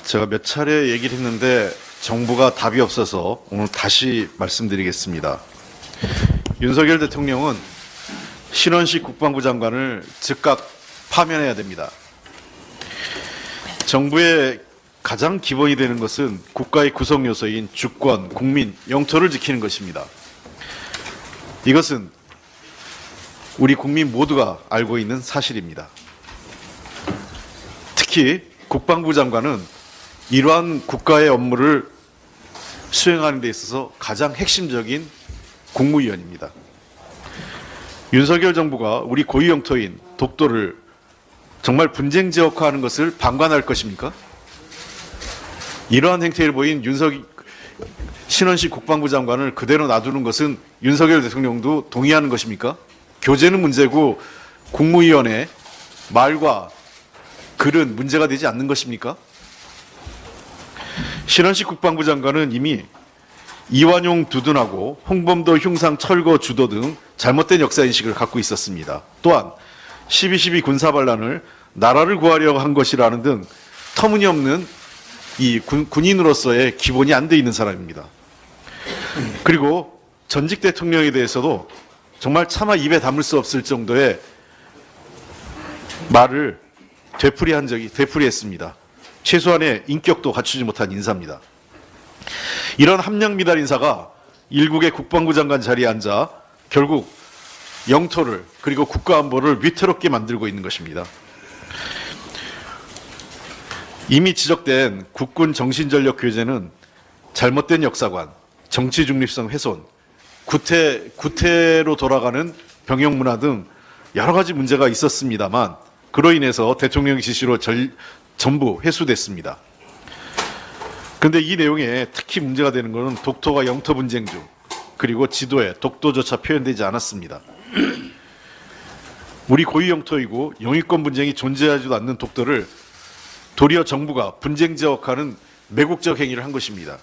제가 몇 차례 얘기를 했는데 정부가 답이 없어서 오늘 다시 말씀드리겠습니다. 윤석열 대통령은 신원식 국방부 장관을 즉각 파면해야 됩니다. 정부의 가장 기본이 되는 것은 국가의 구성 요소인 주권, 국민, 영토를 지키는 것입니다. 이것은 우리 국민 모두가 알고 있는 사실입니다. 특히 국방부 장관은 이러한 국가의 업무를 수행하는 데 있어서 가장 핵심적인 국무위원입니다. 윤석열 정부가 우리 고유 영토인 독도를 정말 분쟁 지역화하는 것을 방관할 것입니까? 이러한 행태를 보인 신원식 국방부 장관을 그대로 놔두는 것은 윤석열 대통령도 동의하는 것입니까? 교재는 문제고 국무위원의 말과 글은 문제가 되지 않는 것입니까? 신원식 국방부 장관은 이미 이완용 두둔하고 홍범도 흉상 철거 주도 등 잘못된 역사인식을 갖고 있었습니다. 또한 12.12 군사반란을 나라를 구하려고 한 것이라는 등 터무니없는 이 군인으로서의 기본이 안 돼 있는 사람입니다. 그리고 전직 대통령에 대해서도 정말 차마 입에 담을 수 없을 정도의 말을 되풀이했습니다. 최소한의 인격도 갖추지 못한 인사입니다. 이런 함량미달 인사가 일국의 국방부 장관 자리에 앉아 결국 영토를 그리고 국가안보를 위태롭게 만들고 있는 것입니다. 이미 지적된 국군 정신전력 교재는 잘못된 역사관, 정치 중립성 훼손, 구태로 돌아가는 병영 문화 등 여러 가지 문제가 있었습니다만 그로 인해서 대통령 지시로 전부 회수됐습니다. 그런데 이 내용에 특히 문제가 되는 것은 독도가 영토 분쟁 중 그리고 지도에 독도조차 표현되지 않았습니다. 우리 고유 영토이고 영유권 분쟁이 존재하지도 않는 독도를 도리어 정부가 분쟁 지역화하는 매국적 행위를 한 것입니다.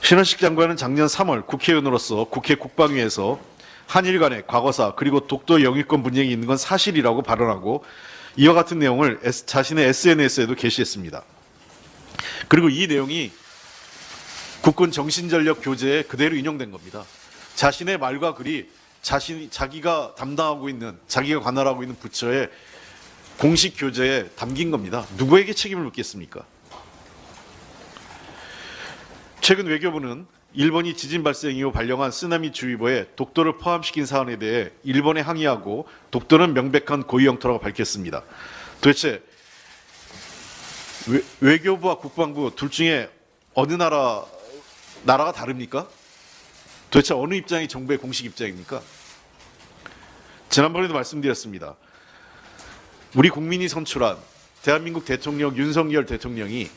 신원식 장관은 작년 3월 국회의원으로서 국회 국방위에서 한일 간의 과거사 그리고 독도 영유권 분쟁이 있는 건 사실이라고 발언하고 이와 같은 내용을 자신의 SNS에도 게시했습니다. 그리고 이 내용이 국군 정신전력 교재에 그대로 인용된 겁니다. 자신의 말과 글이 자기가 담당하고 있는, 자기가 관할하고 있는 부처의 공식 교재에 담긴 겁니다. 누구에게 책임을 묻겠습니까? 최근 외교부는 일본이 지진 발생 이후 발령한 쓰나미 주의보에 독도를 포함시킨 사안에 대해 일본에 항의하고 독도는 명백한 고유 영토라고 밝혔습니다. 도대체 외교부와 국방부 둘 중에 어느 나라가 다릅니까? 도대체 어느 입장이 정부의 공식 입장입니까? 지난번에도 말씀드렸습니다. 우리 국민이 선출한 대한민국 대통령 윤석열 대통령이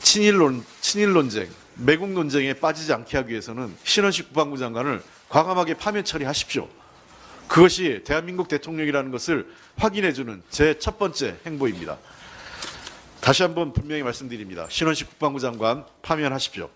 친일 논쟁, 매국 논쟁에 빠지지 않게 하기 위해서는 신원식 국방부 장관을 과감하게 파면 처리하십시오. 그것이 대한민국 대통령이라는 것을 확인해주는 제 첫 번째 행보입니다. 다시 한번 분명히 말씀드립니다. 신원식 국방부 장관 파면하십시오.